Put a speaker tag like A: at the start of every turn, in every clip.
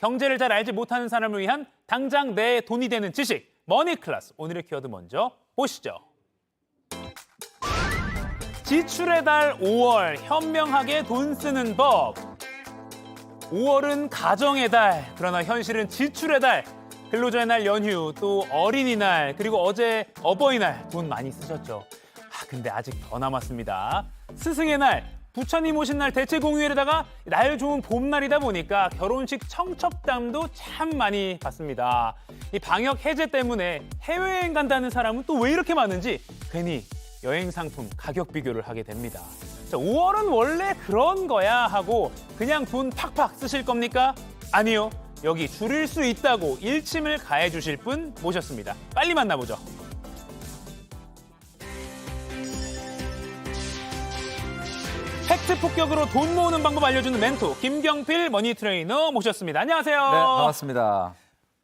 A: 경제를 잘 알지 못하는 사람을 위한 당장 내 돈이 되는 지식, 머니클래스. 오늘의 키워드 먼저 보시죠. 지출의 달 5월, 현명하게 돈 쓰는 법. 5월은 가정의 달, 그러나 현실은 지출의 달. 근로자의 날 연휴, 또 어린이날, 그리고 어제 어버이날 돈 많이 쓰셨죠. 근데 아직 더 남았습니다. 스승의 날, 부처님 오신 날 대체 공휴일에다가 날 좋은 봄날이다 보니까 결혼식 청첩장도 참 많이 받습니다. 이 방역 해제 때문에 해외여행 간다는 사람은 또 왜 이렇게 많은지 괜히 여행 상품 가격 비교를 하게 됩니다. 자, 5월은 원래 그런 거야 하고 그냥 돈 팍팍 쓰실 겁니까? 아니요. 여기 줄일 수 있다고 일침을 가해 주실 분 모셨습니다. 빨리 만나보죠. 팩트 폭격으로 돈 모으는 방법 알려주는 멘토 김경필 머니 트레이너 모셨습니다. 안녕하세요.
B: 네, 반갑습니다.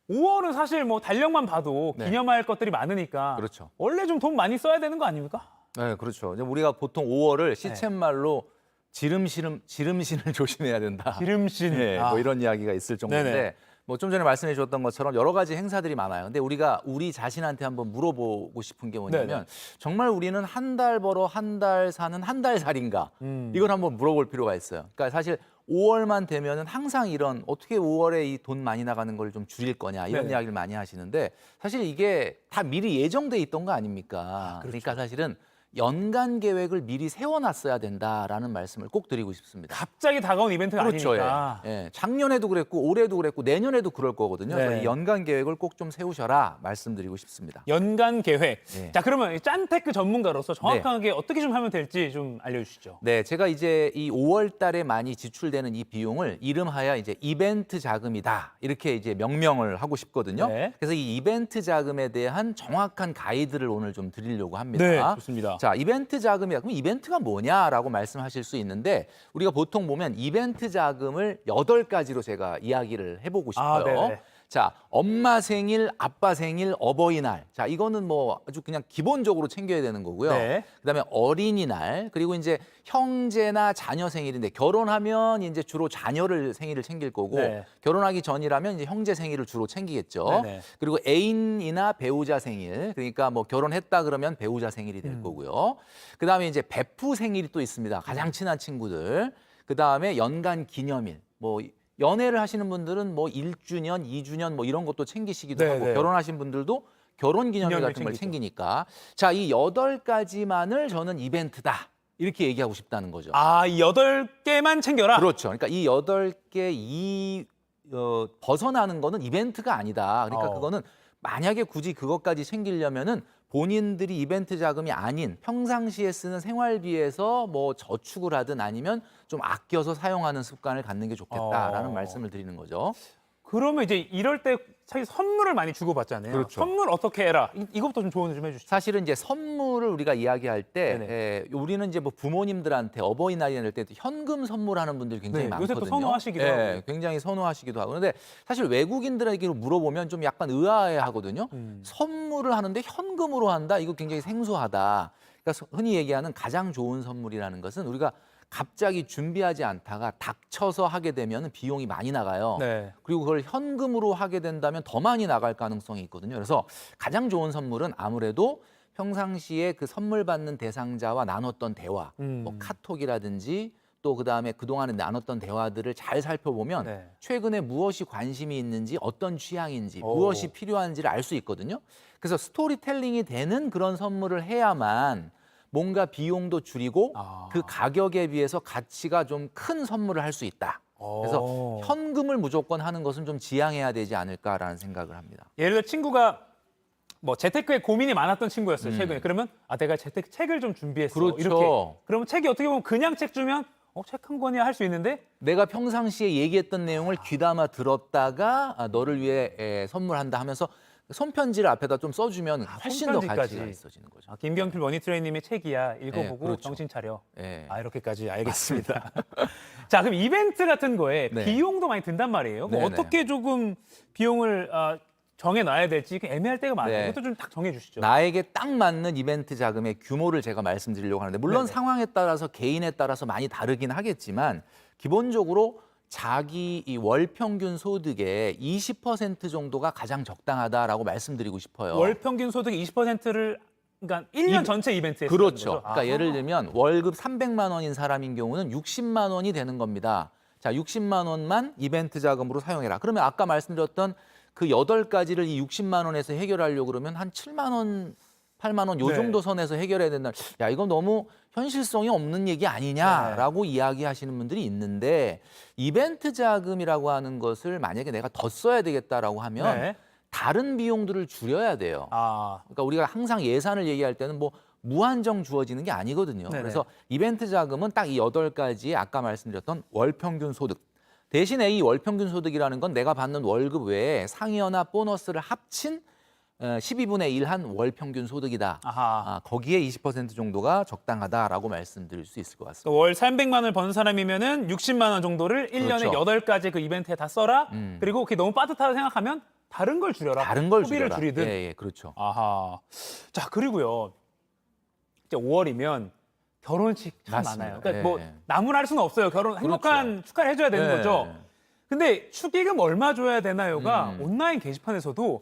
A: 5월은 사실 뭐 달력만 봐도
B: 네.
A: 기념할 것들이 많으니까
B: 그렇죠.
A: 원래 좀 돈 많이 써야 되는 거 아닙니까?
B: 네, 그렇죠. 이제 우리가 보통 5월을 시쳇말로 지름신을 조심해야 된다.
A: 기름신.
B: 네, 뭐 이런 이야기가 있을 정도인데
A: 네네.
B: 뭐 좀 전에 말씀해 주셨던 것처럼 여러 가지 행사들이 많아요. 근데 우리가 우리 자신한테 한번 물어보고 싶은 게 뭐냐면
A: 네네.
B: 정말 우리는 한 달 벌어 한 달 사는 한 달 살인가? 이걸 한번 물어볼 필요가 있어요. 그러니까 사실 5월만 되면은 항상 이런 어떻게 5월에 이 돈 많이 나가는 걸 좀 줄일 거냐 이런
A: 네네.
B: 이야기를 많이 하시는데 사실 이게 다 미리 예정돼 있던 거 아닙니까?
A: 그렇죠.
B: 그러니까 사실은 연간 계획을 미리 세워놨어야 된다라는 말씀을 꼭 드리고 싶습니다.
A: 갑자기 다가온 이벤트가
B: 그렇죠.
A: 아니니까.
B: 예. 작년에도 그랬고 올해도 그랬고 내년에도 그럴 거거든요.
A: 네.
B: 그래서 이 연간 계획을 꼭 좀 세우셔라 말씀드리고 싶습니다.
A: 연간 계획.
B: 네.
A: 자, 그러면 짠테크 전문가로서 정확하게 어떻게 좀 하면 될지 좀 알려주시죠.
B: 네, 제가 이제 이 5월 달에 많이 지출되는 이 비용을 이름하여 이제 이벤트 자금이다. 이렇게 이제 명명을 하고 싶거든요.
A: 네.
B: 그래서 이 이벤트 자금에 대한 정확한 가이드를 오늘 좀 드리려고 합니다.
A: 네, 좋습니다.
B: 자, 이벤트 자금이야. 그럼 이벤트가 뭐냐라고 말씀하실 수 있는데 우리가 보통 보면 이벤트 자금을 8가지로 제가 이야기를 해보고 싶어요.
A: 네네.
B: 자, 엄마 생일, 아빠 생일, 어버이날. 자, 이거는 뭐 아주 그냥 기본적으로 챙겨야 되는 거고요.
A: 네.
B: 그다음에 어린이날, 그리고 이제 형제나 자녀 생일인데 결혼하면 이제 주로 자녀를 생일을 챙길 거고
A: 네.
B: 결혼하기 전이라면 이제 형제 생일을 주로 챙기겠죠.
A: 네네.
B: 그리고 애인이나 배우자 생일, 그러니까 뭐 결혼했다 그러면 배우자 생일이 될 거고요. 그다음에 이제 베프 생일이 또 있습니다. 가장 친한 친구들. 그다음에 연간 기념일, 뭐 연애를 하시는 분들은 뭐 1주년, 2주년 뭐 이런 것도 챙기시기도
A: 네,
B: 하고
A: 네.
B: 결혼하신 분들도 결혼 기념일
A: 기념일
B: 같은 걸
A: 챙기죠.
B: 챙기니까 자, 이 8가지만을 저는 이벤트다. 이렇게 얘기하고 싶다는 거죠.
A: 이 8개만 챙겨라?
B: 그렇죠. 그러니까 이 8개 벗어나는 거는 이벤트가 아니다. 그러니까 그거는 만약에 굳이 그것까지 챙기려면은 본인들이 이벤트 자금이 아닌 평상시에 쓰는 생활비에서 뭐 저축을 하든 아니면 좀 아껴서 사용하는 습관을 갖는 게 좋겠다라는 말씀을 드리는 거죠.
A: 그러면 이제 이럴 때 사실 선물을 많이 주고받잖아요.
B: 그렇죠.
A: 선물 어떻게 해라? 이것부터 좀 조언을 좀 해주시죠.
B: 사실은 이제 선물을 우리가 이야기할 때
A: 네네.
B: 우리는 이제 뭐 부모님들한테 어버이날이나 이럴 때 현금 선물하는 분들이 굉장히
A: 네, 요새
B: 많거든요.
A: 또 선호하시기도 하고.
B: 굉장히 선호하시기도 하고. 그런데 사실 외국인들에게 물어보면 좀 약간 의아해하거든요. 선물을 하는데 현금으로 한다? 이거 굉장히 생소하다. 그러니까 흔히 얘기하는 가장 좋은 선물이라는 것은 우리가 갑자기 준비하지 않다가 닥쳐서 하게 되면 비용이 많이 나가요.
A: 네.
B: 그리고 그걸 현금으로 하게 된다면 더 많이 나갈 가능성이 있거든요. 그래서 가장 좋은 선물은 아무래도 평상시에 그 선물 받는 대상자와 나눴던 대화, 뭐 카톡이라든지 또 그다음에 그동안에 나눴던 대화들을 잘 살펴보면
A: 네.
B: 최근에 무엇이 관심이 있는지 어떤 취향인지
A: 오.
B: 무엇이 필요한지를 알 수 있거든요. 그래서 스토리텔링이 되는 그런 선물을 해야만 뭔가 비용도 줄이고 그 가격에 비해서 가치가 좀 큰 선물을 할 수 있다. 그래서 현금을 무조건 하는 것은 좀 지양해야 되지 않을까라는 생각을 합니다.
A: 예를 들어 친구가 뭐 재테크에 고민이 많았던 친구였어요. 최근에. 그러면 내가 재테크 책을 좀 준비했어.
B: 그렇죠.
A: 이렇게. 그러면 책이 어떻게 보면 그냥 책 주면 책 한 권이야 할 수 있는데
B: 내가 평상시에 얘기했던 내용을 귀담아 들었다가 너를 위해 선물한다 하면서 손편지를 앞에다 좀 써주면 훨씬 더
A: 손편지까지.
B: 가치가 있어지는 거죠.
A: 김경필 머니트레이님의 책이야 읽어보고
B: 그렇죠.
A: 정신 차려.
B: 네.
A: 이렇게까지 알겠습니다. 자, 그럼 이벤트 같은 거에
B: 네.
A: 비용도 많이 든단 말이에요. 그럼
B: 네네.
A: 어떻게 조금 비용을 정해놔야 될지 애매할 때가 많아요.
B: 네.
A: 이것도 좀 딱 정해주시죠.
B: 나에게 딱 맞는 이벤트 자금의 규모를 제가 말씀드리려고 하는데 물론
A: 네네.
B: 상황에 따라서 개인에 따라서 많이 다르긴 하겠지만 기본적으로 자기 이 월 평균 소득의 20% 정도가 가장 적당하다라고 말씀드리고 싶어요.
A: 월 평균 소득의 20%를 그러니까 1년 전체 이벤트에 쓰는
B: 그렇죠.
A: 거죠?
B: 그러니까 예를 들면 월급 300만 원인 사람인 경우는 60만 원이 되는 겁니다. 자, 60만 원만 이벤트 자금으로 사용해라. 그러면 아까 말씀드렸던 그 8가지를 이 60만 원에서 해결하려고 그러면 한 7만 원, 8만 원 요
A: 네.
B: 정도 선에서 해결해야 된다. 야, 이건 너무 현실성이 없는 얘기 아니냐라고 이야기하시는 분들이 있는데 이벤트 자금이라고 하는 것을 만약에 내가 더 써야 되겠다라고 하면
A: 네.
B: 다른 비용들을 줄여야 돼요.
A: 아,
B: 그러니까 우리가 항상 예산을 얘기할 때는 뭐 무한정 주어지는 게 아니거든요.
A: 네네.
B: 그래서 이벤트 자금은 딱 이 8가지의 아까 말씀드렸던 월 평균 소득. 대신에 이 월 평균 소득이라는 건 내가 받는 월급 외에 상여나 보너스를 합친 12분의 1 한 월 평균 소득이다.
A: 아하.
B: 거기에 20% 정도가 적당하다라고 말씀드릴 수 있을 것 같습니다.
A: 월 300만 원을 버는 사람이면은 60만 원 정도를 1년에
B: 그렇죠.
A: 8가지 그 이벤트에 다 써라. 그리고 그게 너무 빠듯하다 생각하면 다른 걸 줄여라.
B: 다른 걸
A: 소비를
B: 줄여라.
A: 줄이든.
B: 예, 그렇죠.
A: 아하. 자, 그리고요. 이제 5월이면 결혼식 참
B: 맞습니다.
A: 많아요. 그러니까
B: 예.
A: 뭐 나무랄 수는 없어요. 결혼 행복한 축하를 해줘야 되는
B: 예.
A: 거죠. 근데 축의금 얼마 줘야 되나요가
B: 음.
A: 온라인 게시판에서도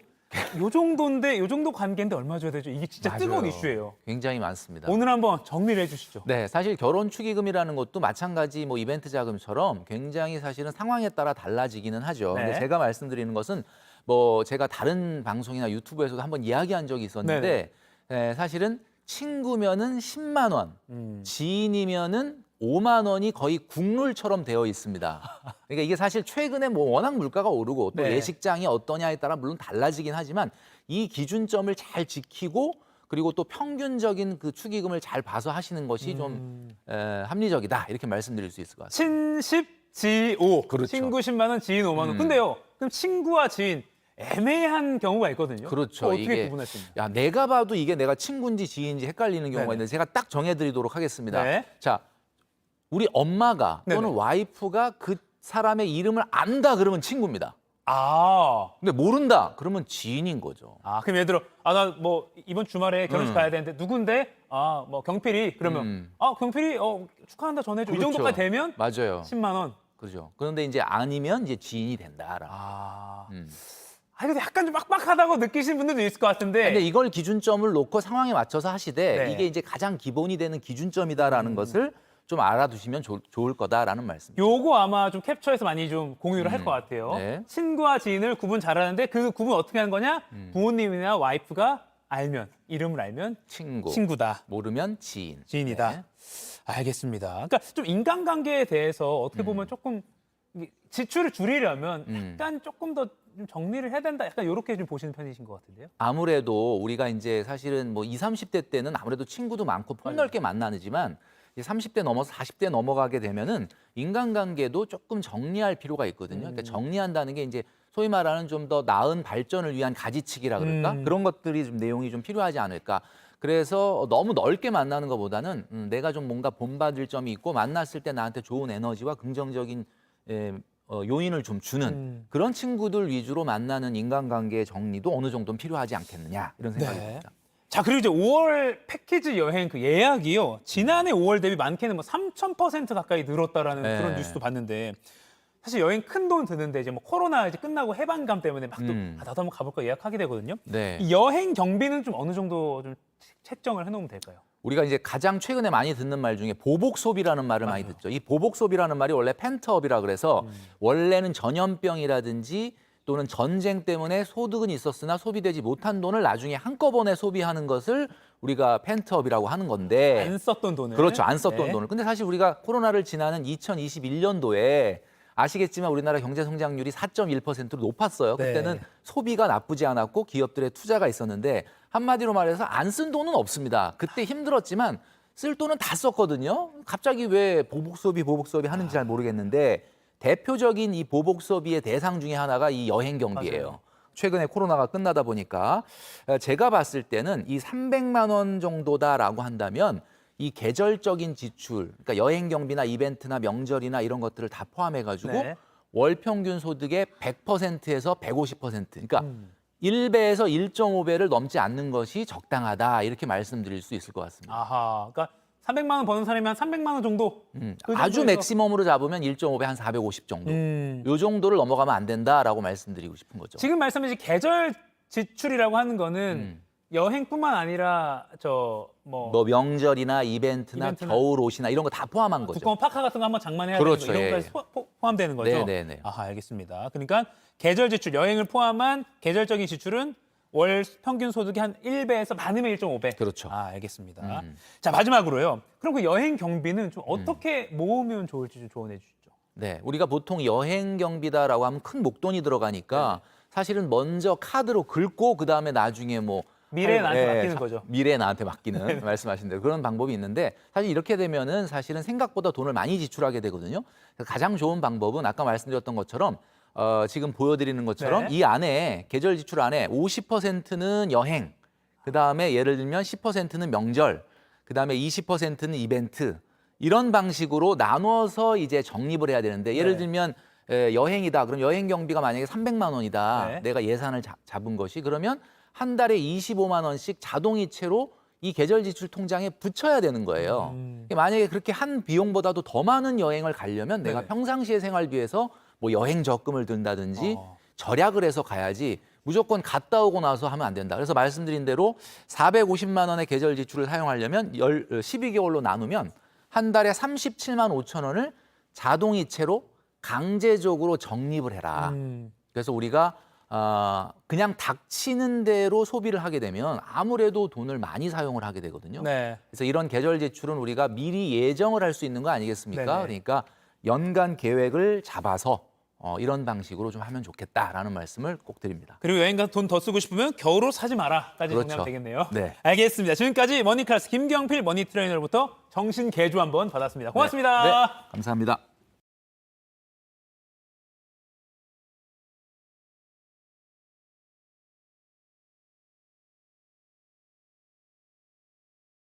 A: 요 정도인데 요 정도 관계인데 얼마 줘야 되죠? 이게 진짜 뜨거운
B: 맞아요.
A: 이슈예요.
B: 굉장히 많습니다.
A: 오늘 한번 정리를 해주시죠.
B: 네, 사실 결혼 축의금이라는 것도 마찬가지 뭐 이벤트 자금처럼 굉장히 사실은 상황에 따라 달라지기는 하죠.
A: 네.
B: 근데 제가 말씀드리는 것은 뭐 제가 다른 방송이나 유튜브에서도 한번 이야기한 적이 있었는데 사실은 친구면은 10만 원, 지인이면은 5만 원이 거의 국룰처럼 되어 있습니다. 그러니까 이게 사실 최근에 뭐 워낙 물가가 오르고 또
A: 네.
B: 예식장이 어떠냐에 따라 물론 달라지긴 하지만 이 기준점을 잘 지키고 그리고 또 평균적인 그 축의금을 잘 봐서 하시는 것이 좀 합리적이다 이렇게 말씀드릴 수 있을 것 같습니다.
A: 친십 지오.
B: 그렇죠.
A: 친구 10만 원, 지인 5만 원. 근데요. 그럼 친구와 지인 애매한 경우가 있거든요.
B: 그렇죠.
A: 어떻게
B: 이게
A: 구분할 수 있나요?
B: 야 내가 봐도 이게 내가 친구인지 지인인지 헷갈리는 경우가
A: 네네.
B: 있는데 제가 딱 정해드리도록 하겠습니다.
A: 네.
B: 자, 우리 엄마가 또는
A: 네네.
B: 와이프가 그 사람의 이름을 안다 그러면 친구입니다.
A: 아.
B: 근데 모른다 그러면 지인인 거죠.
A: 아, 그럼 예를 들어, 나 뭐 이번 주말에 결혼식 가야 되는데 누군데? 뭐 경필이 그러면 경필이 축하한다 전해줘. 이
B: 그렇죠.
A: 정도까지 되면
B: 맞아요.
A: 10만 원.
B: 그죠. 그런데 이제 아니면 이제 지인이 된다라.
A: 아.
B: 음.
A: 근데 약간 좀 빡빡하다고 느끼시는 분들도 있을 것 같은데.
B: 근데 이걸 기준점을 놓고 상황에 맞춰서 하시되
A: 네.
B: 이게 이제 가장 기본이 되는 기준점이다라는 것을 좀 알아두시면 좋을 거다라는 말씀.
A: 요거 아마 좀 캡처해서 많이 좀 공유를 할 것 같아요.
B: 네.
A: 친구와 지인을 구분 잘하는데 그 구분 어떻게 하는 거냐? 부모님이나 와이프가 알면, 이름을 알면 친구다,
B: 모르면 지인.
A: 지인이다.
B: 네.
A: 알겠습니다. 그러니까 좀 인간관계에 대해서 어떻게 보면 조금 이게 지출을 줄이려면 약간 조금 더 좀 정리를 해야 된다. 약간 이렇게 좀 보시는 편이신 것 같은데요.
B: 아무래도 우리가 이제 사실은 뭐 20, 30대 때는 아무래도 친구도 많고 폭넓게 만나지만 이제 30대 넘어서 40대 넘어가게 되면은 인간관계도 조금 정리할 필요가 있거든요. 그러니까 정리한다는 게 이제 소위 말하는 좀 더 나은 발전을 위한 가지치기라 그럴까? 그런 것들이 좀 내용이 좀 필요하지 않을까? 그래서 너무 넓게 만나는 것보다는 내가 좀 뭔가 본받을 점이 있고 만났을 때 나한테 좋은 에너지와 긍정적인 요인을 좀 주는 그런 친구들 위주로 만나는 인간관계의 정리도 어느 정도는 필요하지 않겠느냐 이런 생각이 듭니다.
A: 자, 그리고 이제 5월 패키지 여행 그 예약이요. 지난해 5월 대비 많게는 뭐 3,000% 가까이 늘었다라는
B: 네.
A: 그런 뉴스도 봤는데 사실 여행 큰 돈 드는데 이제 뭐 코로나 이제 끝나고 해방감 때문에 막 또 나도 한번 가볼까 예약하게 되거든요.
B: 네.
A: 이 여행 경비는 좀 어느 정도 좀 책정을 해놓으면 될까요?
B: 우리가 이제 가장 최근에 많이 듣는 말 중에 보복 소비라는 말을 많이 듣죠. 이 보복 소비라는 말이 원래 펜트업이라 그래서 원래는 전염병이라든지 또는 전쟁 때문에 소득은 있었으나 소비되지 못한 돈을 나중에 한꺼번에 소비하는 것을 우리가 펜트업이라고 하는 건데
A: 안 썼던 돈을.
B: 그렇죠. 안 썼던
A: 네.
B: 돈을. 근데 사실 우리가 코로나를 지나는 2021년도에 아시겠지만 우리나라 경제 성장률이 4.1%로 높았어요.
A: 네.
B: 그때는 소비가 나쁘지 않았고 기업들의 투자가 있었는데 한마디로 말해서 안 쓴 돈은 없습니다. 그때 힘들었지만 쓸 돈은 다 썼거든요. 갑자기 왜 보복 소비 하는지 잘 모르겠는데 대표적인 이 보복 소비의 대상 중에 하나가 이 여행 경비예요.
A: 맞아요.
B: 최근에 코로나가 끝나다 보니까 제가 봤을 때는 이 300만 원 정도다라고 한다면 이 계절적인 지출, 그러니까 여행 경비나 이벤트나 명절이나 이런 것들을 다 포함해가지고
A: 네.
B: 월 평균 소득의 100%에서 150%, 그러니까 1배에서 1.5배를 넘지 않는 것이 적당하다 이렇게 말씀드릴 수 있을 것 같습니다.
A: 아하. 그러니까 300만 원 버는 사람이 한 300만 원 정도. 그
B: 아주
A: 정도에서-
B: 맥시멈으로 잡으면 1.5배 한 450 정도. 요 정도를 넘어가면 안 된다라고 말씀드리고 싶은 거죠.
A: 지금 말씀하신 계절 지출이라고 하는 거는 여행뿐만 아니라
B: 뭐 명절이나 이벤트나 겨울 옷이나 이런 거 다 포함한 거죠.
A: 두꺼운 파카 같은 거 한번 장만해야
B: 그렇죠,
A: 되는 거 이런
B: 예.
A: 거까지 포함되는 거죠.
B: 네네네.
A: 아하, 알겠습니다. 그러니까 계절 지출, 여행을 포함한 계절적인 지출은 월 평균 소득이 한 1배에서 많으면 1.5배.
B: 그렇죠.
A: 아, 알겠습니다. 자, 마지막으로요. 그럼 그 여행 경비는 좀 어떻게 모으면 좋을지 좀 조언해 주시죠.
B: 네, 우리가 보통 여행 경비다라고 하면 큰 목돈이 들어가니까 사실은 먼저 카드로 긁고 그 다음에 나중에 뭐
A: 미래에 나한테 맡기는 거죠.
B: 미래에 나한테 맡기는 말씀하신 대로 그런 방법이 있는데 사실 이렇게 되면은 사실은 생각보다 돈을 많이 지출하게 되거든요. 그래서 가장 좋은 방법은 아까 말씀드렸던 것처럼 지금 보여드리는 것처럼
A: 네.
B: 이 안에 계절 지출 안에 50%는 여행, 그 다음에 예를 들면 10%는 명절, 그 다음에 20%는 이벤트 이런 방식으로 나눠서 이제 적립을 해야 되는데 예를
A: 네.
B: 들면 여행이다. 그럼 여행 경비가 만약에 300만 원이다.
A: 네.
B: 내가 예산을 잡은 것이 그러면 한 달에 25만 원씩 자동이체로 이 계절 지출 통장에 붙여야 되는 거예요. 만약에 그렇게 한 비용보다도 더 많은 여행을 가려면 내가
A: 네.
B: 평상시의 생활비에서 뭐 여행 적금을 든다든지 절약을 해서 가야지 무조건 갔다 오고 나서 하면 안 된다. 그래서 말씀드린 대로 450만 원의 계절 지출을 사용하려면 12개월로 나누면 한 달에 37만 5천 원을 자동이체로 강제적으로 적립을 해라. 그래서 우리가 그냥 닥치는 대로 소비를 하게 되면 아무래도 돈을 많이 사용을 하게 되거든요.
A: 네.
B: 그래서 이런 계절 지출은 우리가 미리 예정을 할 수 있는 거 아니겠습니까?
A: 네네.
B: 그러니까 연간 계획을 잡아서 이런 방식으로 좀 하면 좋겠다라는 말씀을 꼭 드립니다.
A: 그리고 여행 가서 돈 더 쓰고 싶으면 겨울옷 사지 마라까지
B: 그렇죠.
A: 정리하면 되겠네요.
B: 네.
A: 알겠습니다. 지금까지 머니클래스 김경필 머니 트레이너로부터 정신 개조 한번 받았습니다. 고맙습니다.
B: 네, 감사합니다.